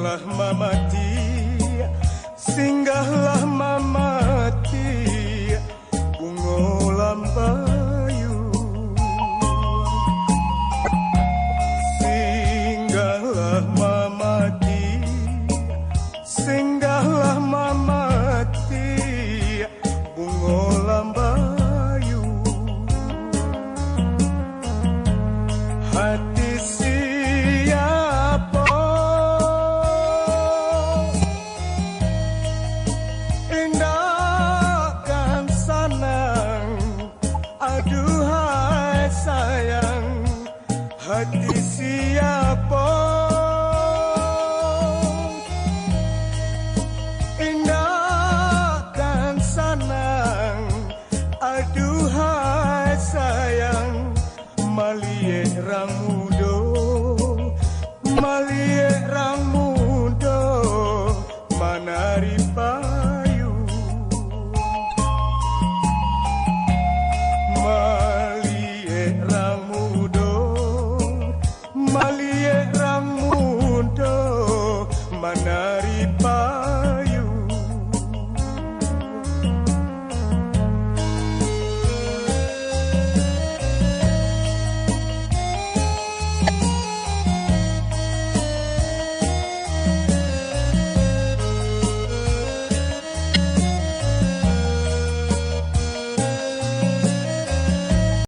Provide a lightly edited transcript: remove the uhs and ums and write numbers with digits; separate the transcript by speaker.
Speaker 1: singgahlah mamati, singgahlah mamati, bungo lambayu. Singgahlah mamati, singgahlah mamati, bungo lambayu. Hati siapa indahkan sanang, aduhai sayang. Hati siapa indahkan sanang, aduhai sayang. Malie rang mudo, malie rang mudo.